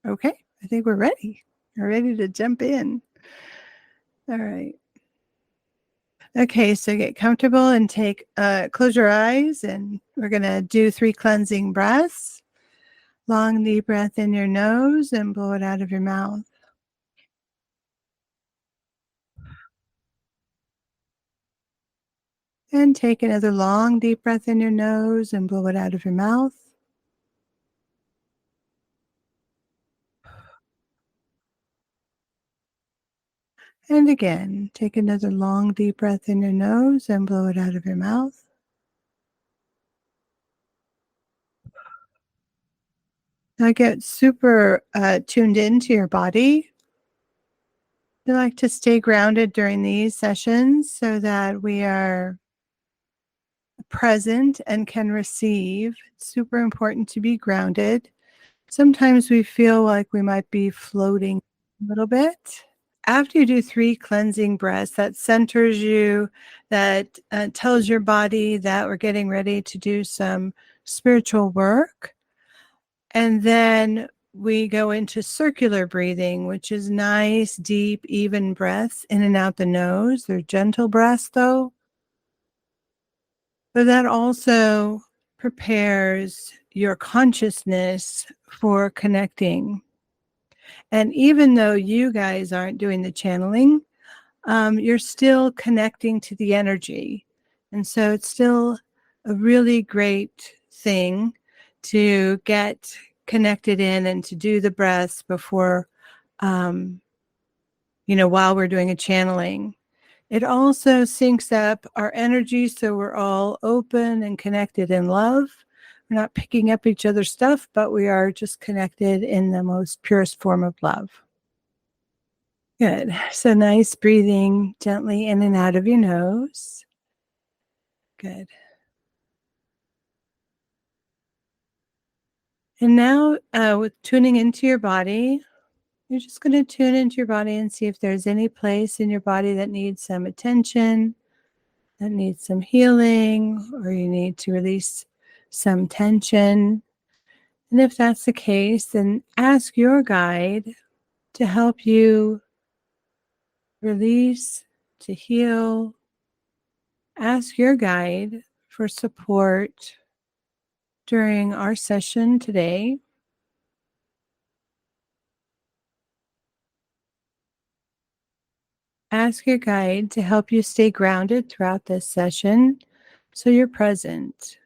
Okay, I think we're ready. We're ready to jump in. All right. Okay, so get comfortable and close your eyes, and we're going to do 3 cleansing breaths. Long, deep breath in your nose and blow it out of your mouth. And take another long, deep breath in your nose and blow it out of your mouth. And again, take another long, deep breath in your nose and blow it out of your mouth. Now get super tuned into your body. We like to stay grounded during these sessions so that we are present and can receive. It's super important to be grounded. Sometimes we feel like we might be floating a little bit. After you do 3 cleansing breaths, that centers you, that tells your body that we're getting ready to do some spiritual work. And then we go into circular breathing, which is nice, deep, even breaths in and out the nose. They're gentle breaths, though. But that also prepares your consciousness for connecting. And even though you guys aren't doing the channeling, you're still connecting to the energy. And so it's still a really great thing to get connected in and to do the breaths before, um, while we're doing a channeling. It also syncs up our energy so we're all open and connected in love. We're not picking up each other's stuff, but we are just connected in the most purest form of love. Good. So nice breathing gently in and out of your nose. Good. And now with tuning into your body, you're just going to tune into your body and see if there's any place in your body that needs some attention, that needs some healing, or you need to release some tension. And if that's the case, then ask your guide to help you release, to heal. Ask your guide for support during our session today. Ask your guide to help you stay grounded throughout this session so you're present.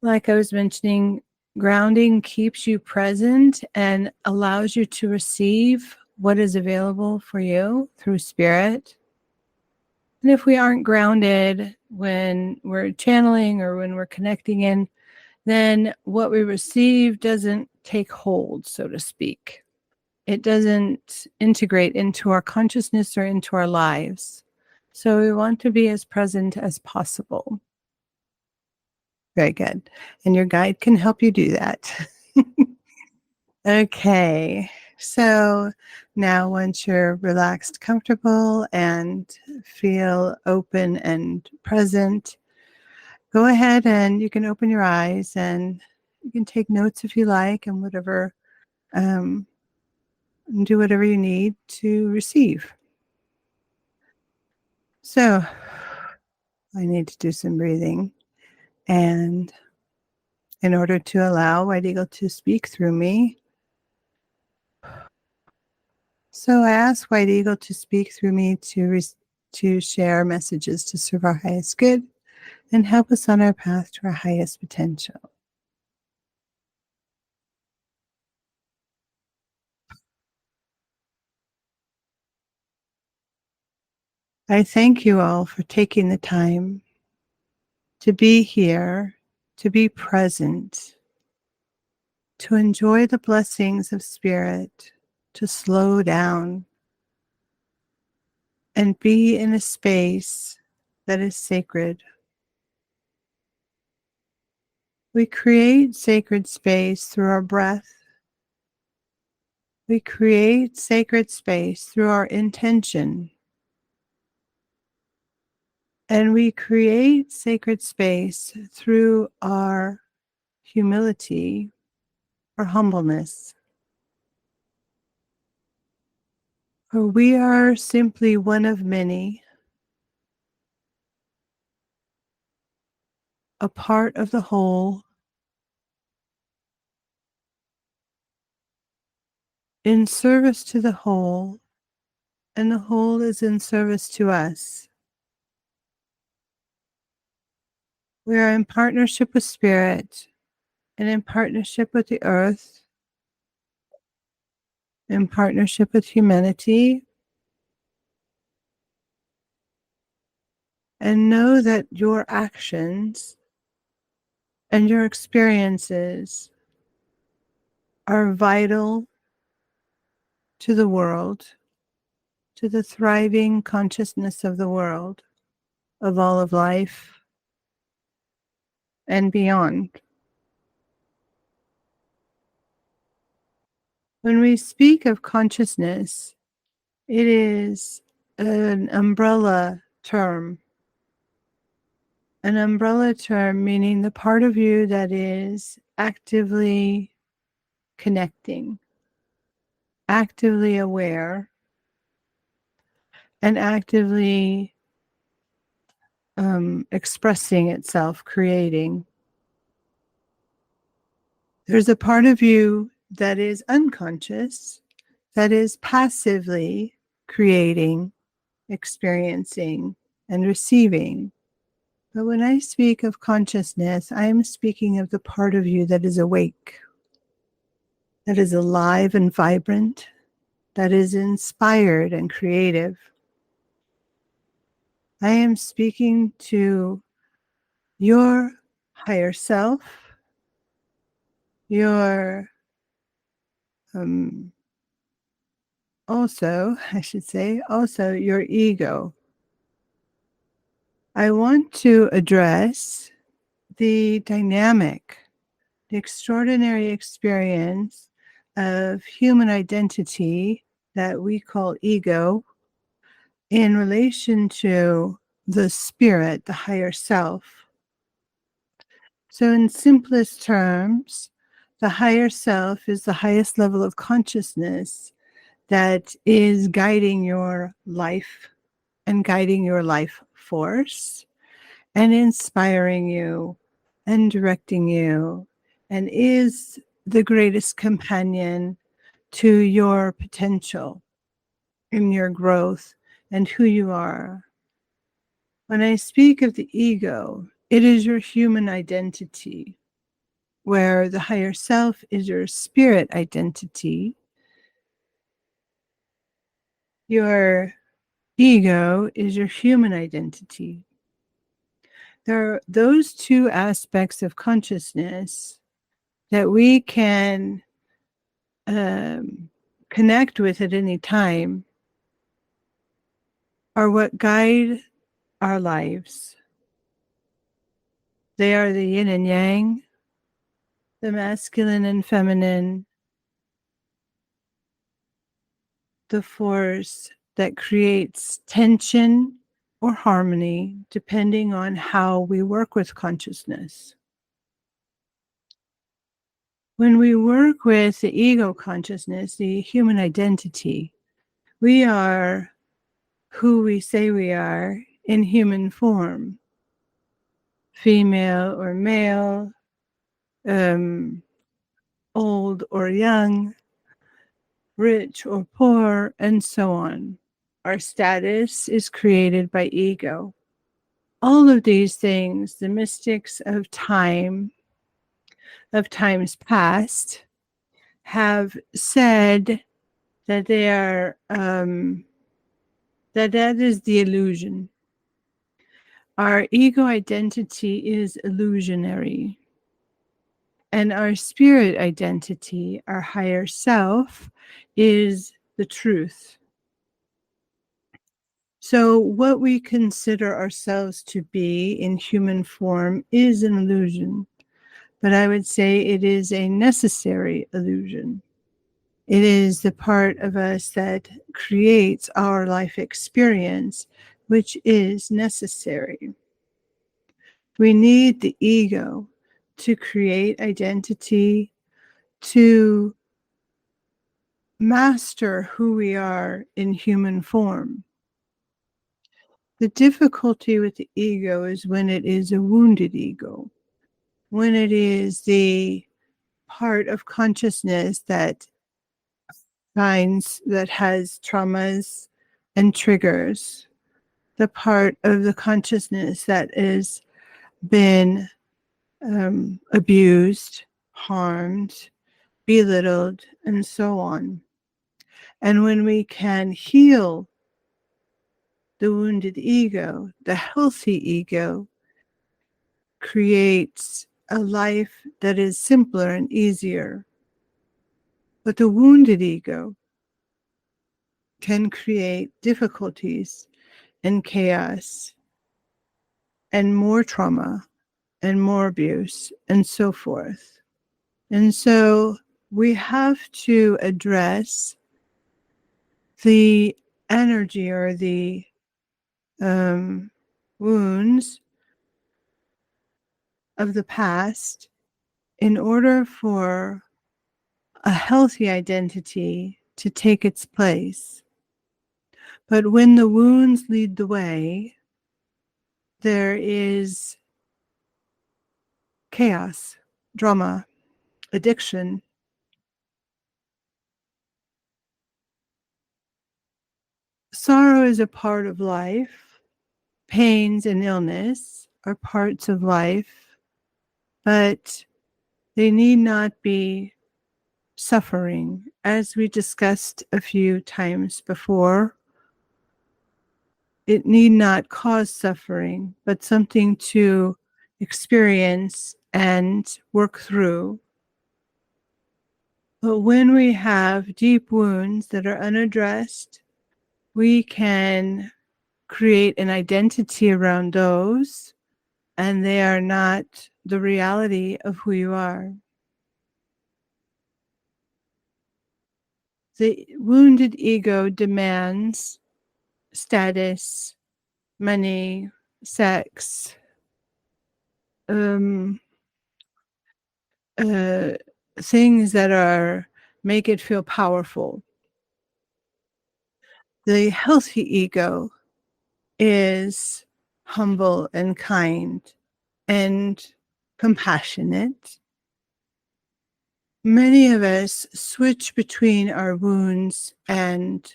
Like I was mentioning, grounding keeps you present and allows you to receive what is available for you through spirit. And if we aren't grounded when we're channeling or when we're connecting in, then what we receive doesn't take hold, so to speak. It doesn't integrate into our consciousness or into our lives. So we want to be as present as possible. Very good. And your guide can help you do that. Okay. So now once you're relaxed, comfortable, and feel open and present, go ahead and you can open your eyes and you can take notes if you like and um, do whatever you need to receive. So I need to do some breathing. And in order to allow White Eagle to speak through me, so I ask White Eagle to speak through me to share messages to serve our highest good and help us on our path to our highest potential. I thank you all for taking the time to be here, to be present, to enjoy the blessings of spirit, to slow down and be in a space that is sacred. We create sacred space through our breath. We create sacred space through our intention. And we create sacred space through our humility, or humbleness. For we are simply one of many, a part of the whole, in service to the whole, and the whole is in service to us. We are in partnership with Spirit and in partnership with the earth, in partnership with humanity, and know that your actions and your experiences are vital to the world, to the thriving consciousness of the world, of all of life, and beyond. When we speak of consciousness, it is an umbrella term. An umbrella term meaning the part of you that is actively connecting, actively aware, and actively expressing itself, creating. There's a part of you that is unconscious, that is passively creating, experiencing, and receiving. But when I speak of consciousness, I am speaking of the part of you that is awake, that is alive and vibrant, that is inspired and creative. I am speaking to your higher self, your also your ego. I want to address the dynamic, the extraordinary experience of human identity that we call ego in relation to the spirit, the higher self. So, in simplest terms, the higher self is the highest level of consciousness that is guiding your life and guiding your life force and inspiring you and directing you, and is the greatest companion to your potential in your growth and who you are. When I speak of the ego, it is your human identity, where the higher self is your spirit identity. Your ego is your human identity. There are those two aspects of consciousness that we can connect with at any time are what guide our lives. They are the yin and yang, the masculine and feminine, the force that creates tension or harmony depending on how we work with consciousness. When we work with the ego consciousness, the human identity, we are who we say we are in human form, female or male, old or young, rich or poor, and so on. Our status is created by ego. All of these things, the mystics of time, of times past, have said that they are that is the illusion. Our ego identity is illusionary, and our spirit identity, our higher self, is the truth. So what we consider ourselves to be in human form is an illusion, but I would say it is a necessary illusion. It is the part of us that creates our life experience, which is necessary. We need the ego to create identity, to master who we are in human form. The difficulty with the ego is when it is a wounded ego, when it is the part of consciousness that has traumas and triggers, the part of the consciousness that has been abused, harmed, belittled, and so on. And when we can heal the wounded ego, the healthy ego creates a life that is simpler and easier. But the wounded ego can create difficulties and chaos and more trauma and more abuse and so forth. And so we have to address the energy or the wounds of the past in order for a healthy identity to take its place. But when the wounds lead the way, there is chaos, drama, addiction. Sorrow is a part of life. Pains and illness are parts of life, but they need not be suffering. As we discussed a few times before, it need not cause suffering, but something to experience and work through. But when we have deep wounds that are unaddressed, we can create an identity around those, and they are not the reality of who you are. The wounded ego demands status, money, sex, things that make it feel powerful. The healthy ego is humble and kind and compassionate. Many of us switch between our wounds and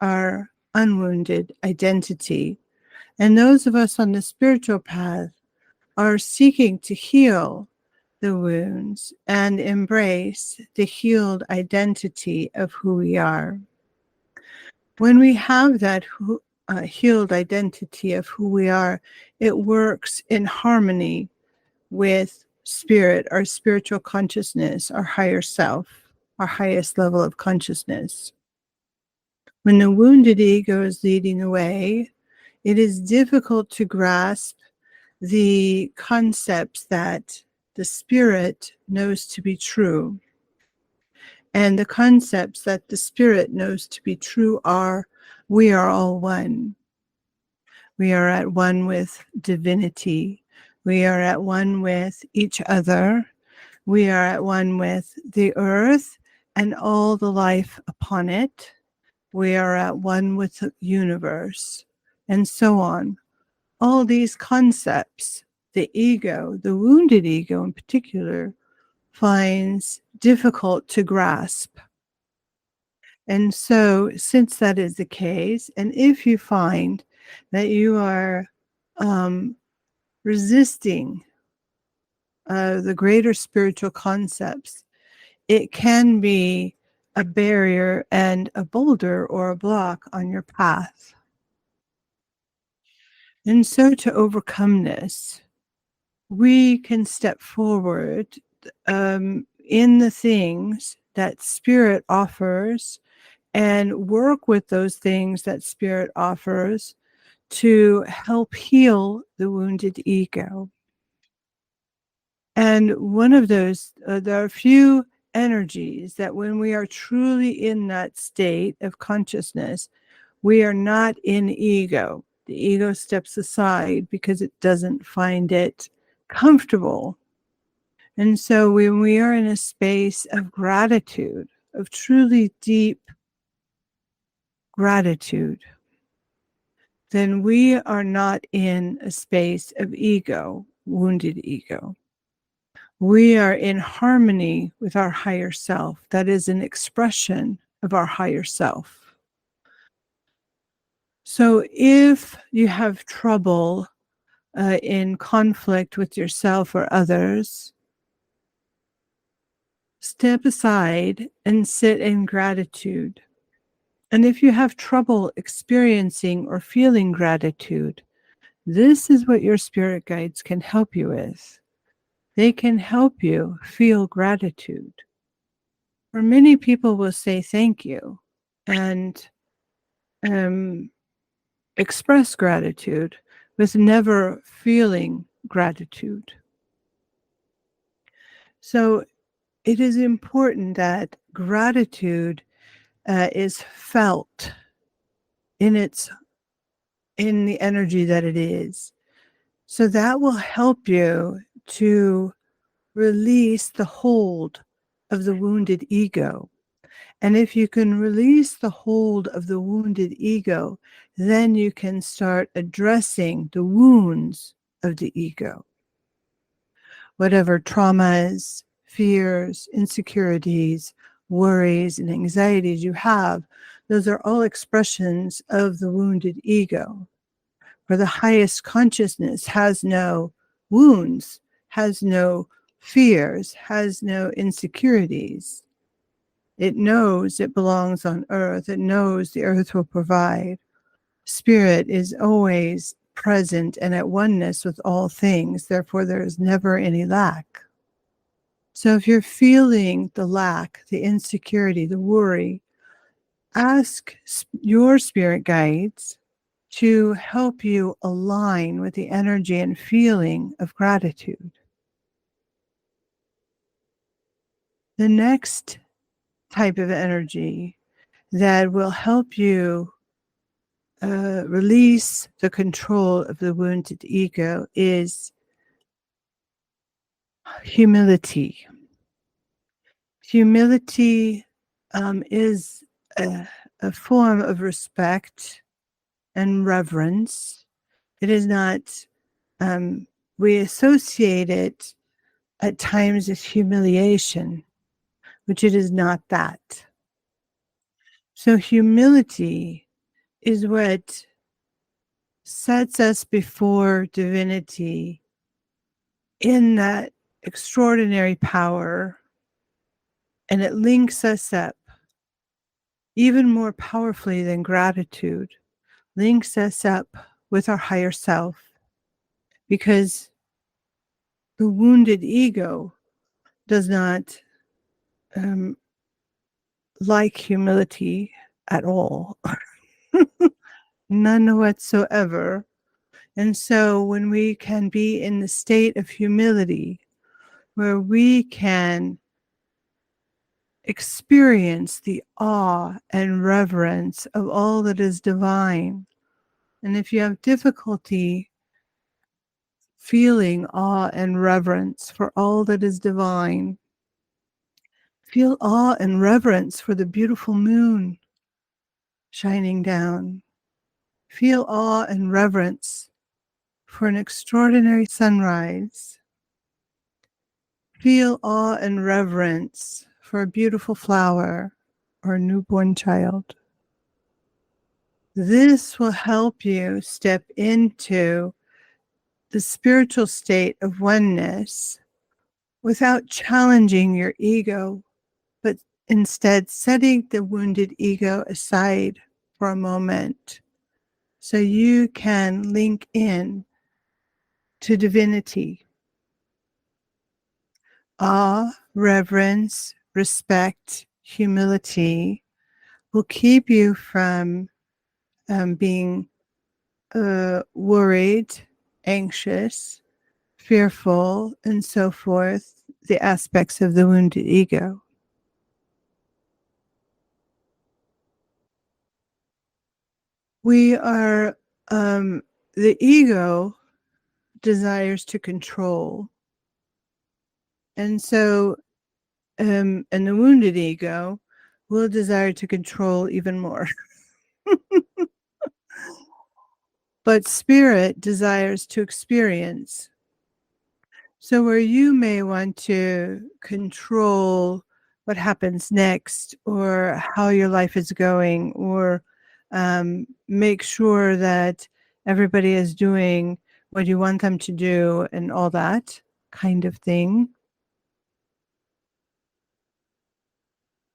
our unwounded identity. And those of us on the spiritual path are seeking to heal the wounds and embrace the healed identity of who we are. When we have that healed identity of who we are, it works in harmony with spirit, our spiritual consciousness, our higher self, our highest level of consciousness. When the wounded ego is leading the way, it is difficult to grasp the concepts that the spirit knows to be true. And the concepts that the spirit knows to be true are, we are all one. We are at one with divinity. We are at one with each other. We are at one with the earth and all the life upon it. We are at one with the universe, and so on. All these concepts, the ego, the wounded ego in particular, finds difficult to grasp. And so, since that is the case, and if you find that you are resisting the greater spiritual concepts, it can be a barrier and a boulder or a block on your path. And so, to overcome this, we can step forward in the things that Spirit offers and work with those things that Spirit offers to help heal the wounded ego. And one of those, there are a few energies that when we are truly in that state of consciousness, we are not in ego. The ego steps aside because it doesn't find it comfortable And so when we are in a space of gratitude, of truly deep gratitude, then we are not in a space of ego, wounded ego. We are in harmony with our higher self. That is an expression of our higher self. So if you have trouble in conflict with yourself or others, step aside and sit in gratitude. And if you have trouble experiencing or feeling gratitude, this is what your spirit guides can help you with. They can help you feel gratitude. For many people will say thank you and express gratitude with never feeling gratitude. So it is important that gratitude is felt in the energy that it is. So that will help you to release the hold of the wounded ego. And if you can release the hold of the wounded ego, then you can start addressing the wounds of the ego. Whatever traumas, fears, insecurities, worries, and anxieties you have, those are all expressions of the wounded ego. For the highest consciousness has no wounds, has no fears, has no insecurities. It knows it belongs on earth. It knows the earth will provide. Spirit is always present and at oneness with all things. Therefore, there is never any lack. So if you're feeling the lack, the insecurity, the worry, ask your spirit guides to help you align with the energy and feeling of gratitude. The next type of energy that will help you release the control of the wounded ego is humility. Humility is a form of respect and reverence. It is not, we associate it at times with humiliation, which it is not that. So humility is what sets us before divinity in that extraordinary power, and it links us up even more powerfully than gratitude, links us up with our higher self, because the wounded ego does not like humility at all. None whatsoever. And so when we can be in the state of humility, where we can experience the awe and reverence of all that is divine, and if you have difficulty feeling awe and reverence for all that is divine, feel awe and reverence for the beautiful moon shining down. Feel awe and reverence for an extraordinary sunrise. Feel awe and reverence for a beautiful flower or a newborn child. This will help you step into the spiritual state of oneness without challenging your ego, but instead setting the wounded ego aside for a moment so you can link in to divinity. Awe, reverence, respect, humility will keep you from being worried, anxious, fearful, and so forth, the aspects of the wounded ego. We are, the ego desires to control. And so, and the wounded ego will desire to control even more. But spirit desires to experience. So, where you may want to control what happens next, or how your life is going, or make sure that everybody is doing what you want them to do, and all that kind of thing,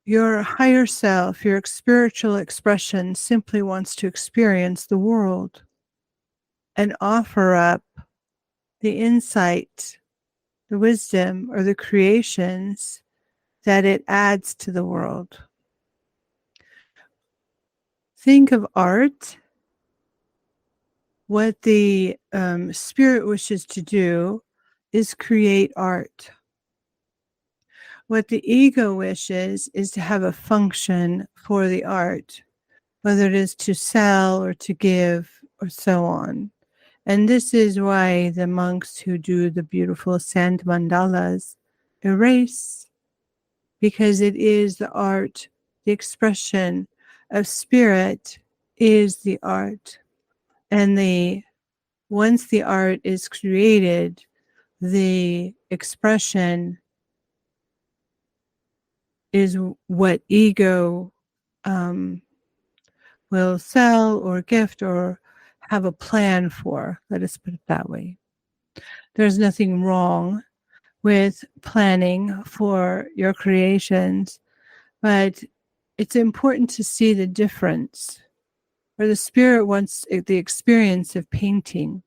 your higher self, your spiritual expression, simply wants to experience the world and offer up the insight, the wisdom, or the creations that it adds to the world. Think of art. What the spirit wishes to do is create art. What the ego wishes is to have a function for the art, whether it is to sell or to give or so on. And this is why the monks who do the beautiful sand mandalas erase, because it is the art, the expression of spirit is the art. And once the art is created, the expression is what ego will sell or gift or have a plan for. Let us put it that way. There's nothing wrong with planning for your creations, but it's important to see the difference. Where the spirit wants the experience of painting,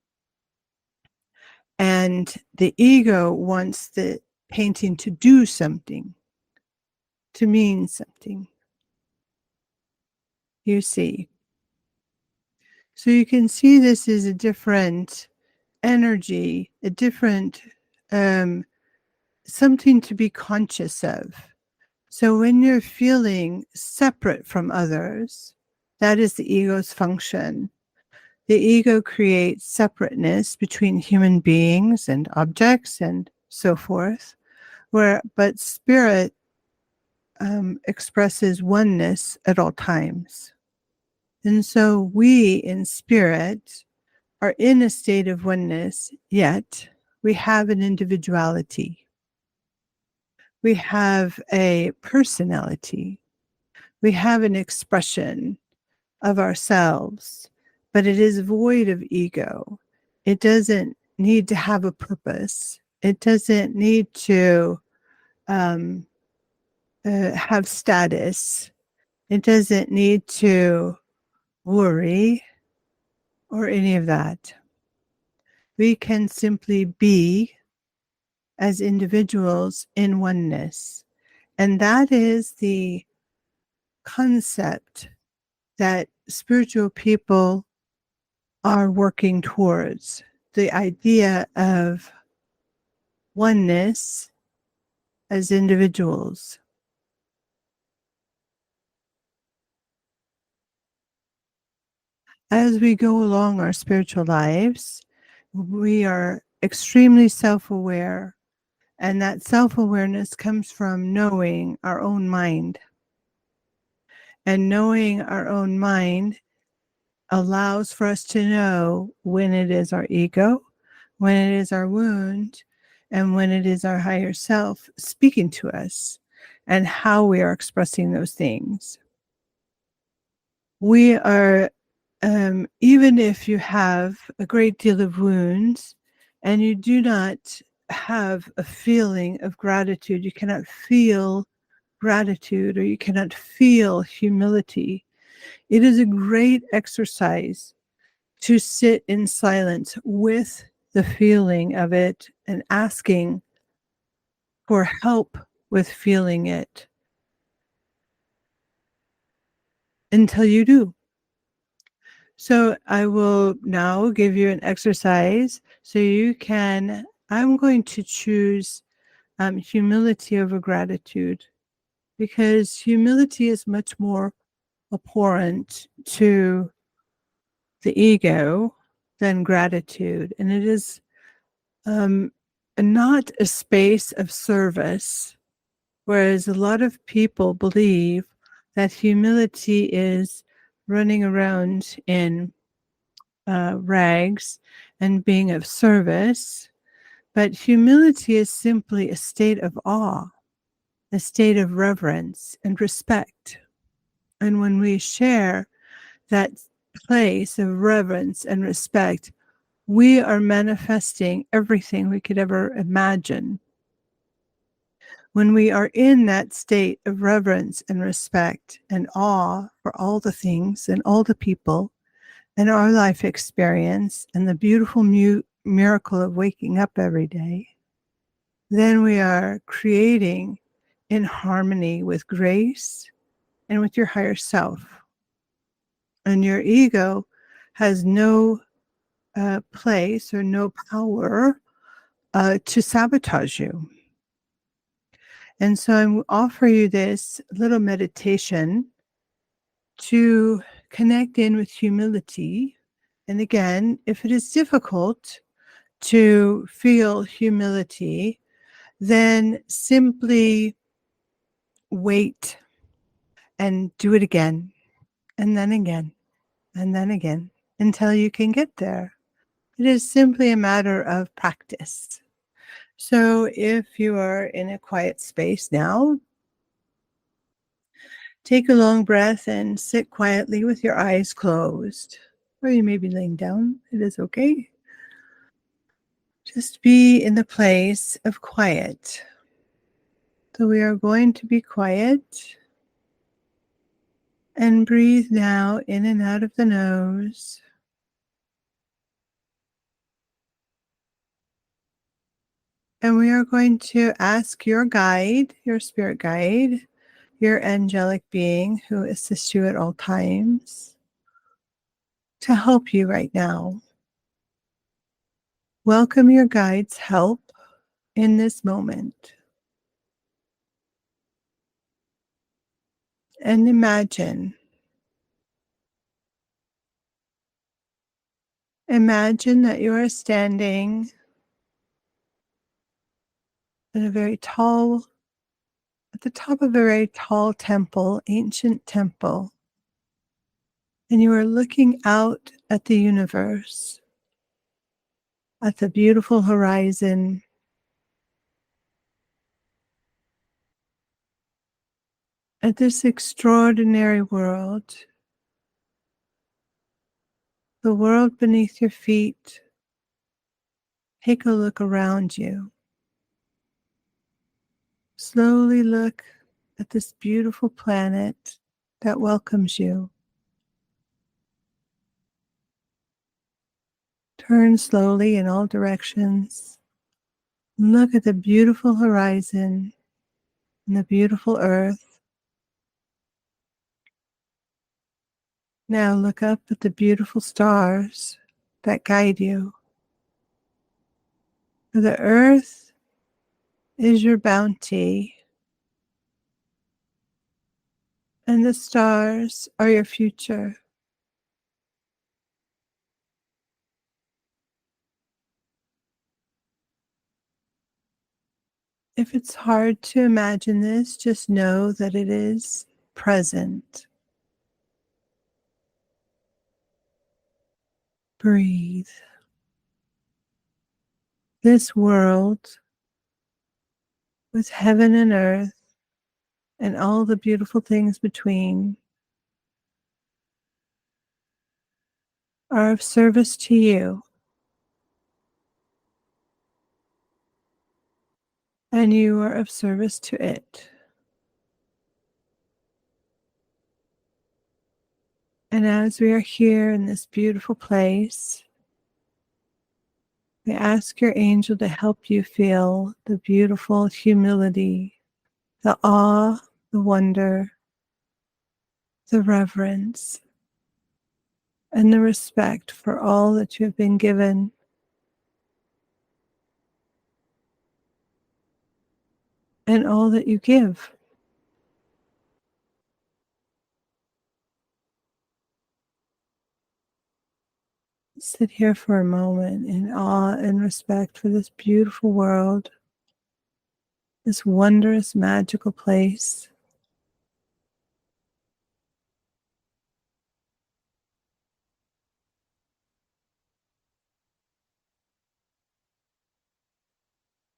and the ego wants the painting to do something, to mean something. You see. So you can see this is a different energy, a different something to be conscious of. So when you're feeling separate from others, that is the ego's function. The ego creates separateness between human beings and objects and so forth, but spirit expresses oneness at all times. And so we in spirit are in a state of oneness, yet we have an individuality. We have a personality. We have an expression of ourselves, but it is void of ego. It doesn't need to have a purpose. It doesn't need to have status. It doesn't need to worry or any of that. We can simply be as individuals in oneness. And that is the concept that spiritual people are working towards, the idea of oneness as individuals. As we go along our spiritual lives, we are extremely self-aware, and that self-awareness comes from knowing our own mind. And knowing our own mind allows for us to know when it is our ego, when it is our wound, and when it is our higher self speaking to us, and how we are expressing those things. We are, even if you have a great deal of wounds and you do not have a feeling of gratitude, you cannot feel gratitude or you cannot feel humility. It is a great exercise to sit in silence with the feeling of it and asking for help with feeling it until you do. So I will now give you an exercise so you can, I'm going to choose humility over gratitude, because humility is much more abhorrent to the ego than gratitude. And it is not a space of service, whereas a lot of people believe that humility is running around in rags and being of service. But humility is simply a state of awe, a state of reverence and respect. And when we share that place of reverence and respect, we are manifesting everything we could ever imagine. When we are in that state of reverence and respect and awe for all the things and all the people and our life experience and the beautiful miracle of waking up every day, then we are creating in harmony with grace and with your higher self. And your ego has no place or no power to sabotage you. And so I offer you this little meditation to connect in with humility. And again, if it is difficult to feel humility, then simply wait and do it again, and then again, and then again, until you can get there. It is simply a matter of practice. So if you are in a quiet space now, take a long breath and sit quietly with your eyes closed. Or you may be laying down. It is okay. Just be in the place of quiet. So we are going to be quiet and breathe now in and out of the nose. And we are going to ask your guide, your spirit guide, your angelic being who assists you at all times, to help you right now. Welcome your guide's help in this moment. And imagine that you are standing at at the top of a very tall temple, ancient temple, and you are looking out at the universe, at the beautiful horizon, at this extraordinary world, the world beneath your feet. Take a look around you. Slowly look at this beautiful planet that welcomes you. Turn slowly in all directions. Look at the beautiful horizon and the beautiful earth. Now look up at the beautiful stars that guide you. For the earth is your bounty, and the stars are your future. If it's hard to imagine this, just know that it is present. Breathe. This world with heaven and earth and all the beautiful things between are of service to you, and you are of service to it. And as we are here in this beautiful place, we ask your angel to help you feel the beautiful humility, the awe, the wonder, the reverence, and the respect for all that you have been given. And all that you give. Sit here for a moment in awe and respect for this beautiful world, this wondrous, magical place.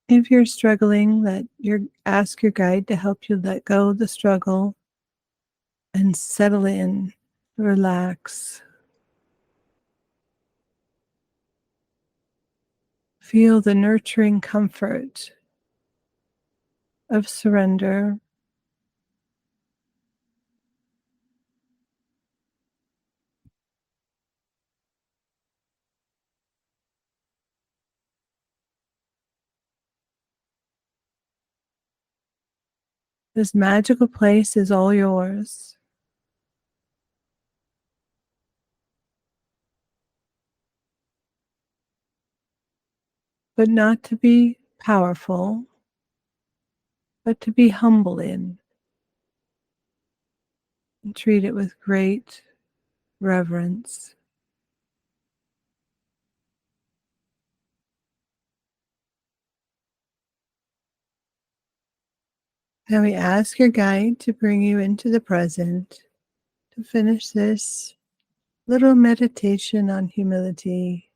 If you're struggling, ask your guide to help you let go of the struggle and settle in, relax. Feel the nurturing comfort of surrender. This magical place is all yours. But not to be powerful, but to be humble in, and treat it with great reverence. Now we ask your guide to bring you into the present to finish this little meditation on humility.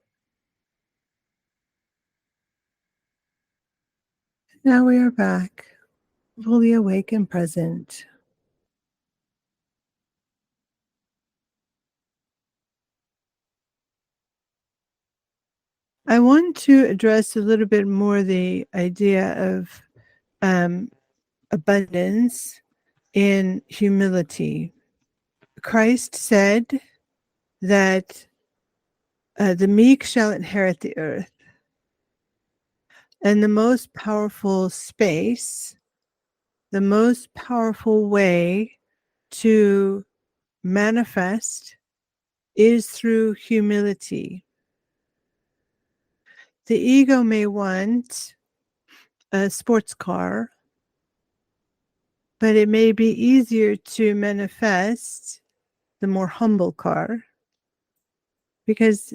Now we are back, fully awake and present. I want to address a little bit more the idea of um, abundance in humility. Christ said that the meek shall inherit the earth. And the most powerful space, the most powerful way to manifest is through humility. The ego may want a sports car, but it may be easier to manifest the more humble car, because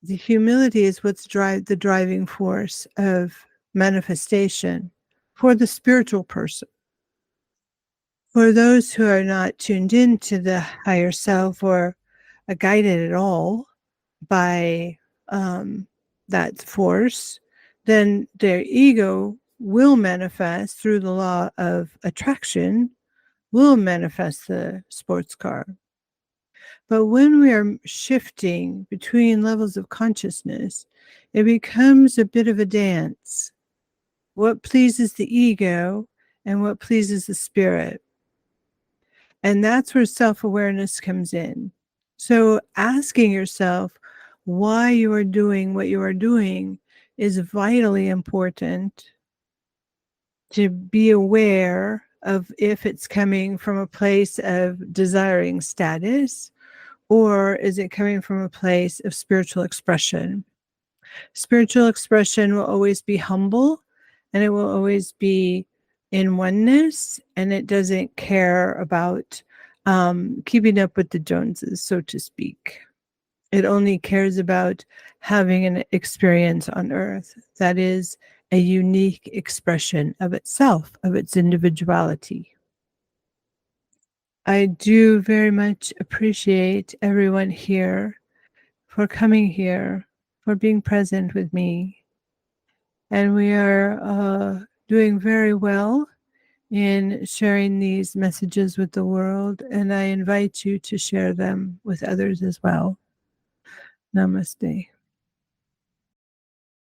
the humility is what's the driving force of manifestation for the spiritual person. For those who are not tuned into the higher self or guided at all by that force, then their ego will manifest through the law of attraction, will manifest the sports car. But when we are shifting between levels of consciousness, it becomes a bit of a dance. What pleases the ego and what pleases the spirit. And that's where self-awareness comes in. So asking yourself why you are doing what you are doing is vitally important, to be aware of if it's coming from a place of desiring status, or is it coming from a place of spiritual expression. Spiritual expression will always be humble, and it will always be in oneness, and it doesn't care about keeping up with the Joneses, so to speak. It only cares about having an experience on earth that is a unique expression of itself, of its individuality. I do very much appreciate everyone here for coming here, for being present with me. And we are doing very well in sharing these messages with the world. And I invite you to share them with others as well. Namaste.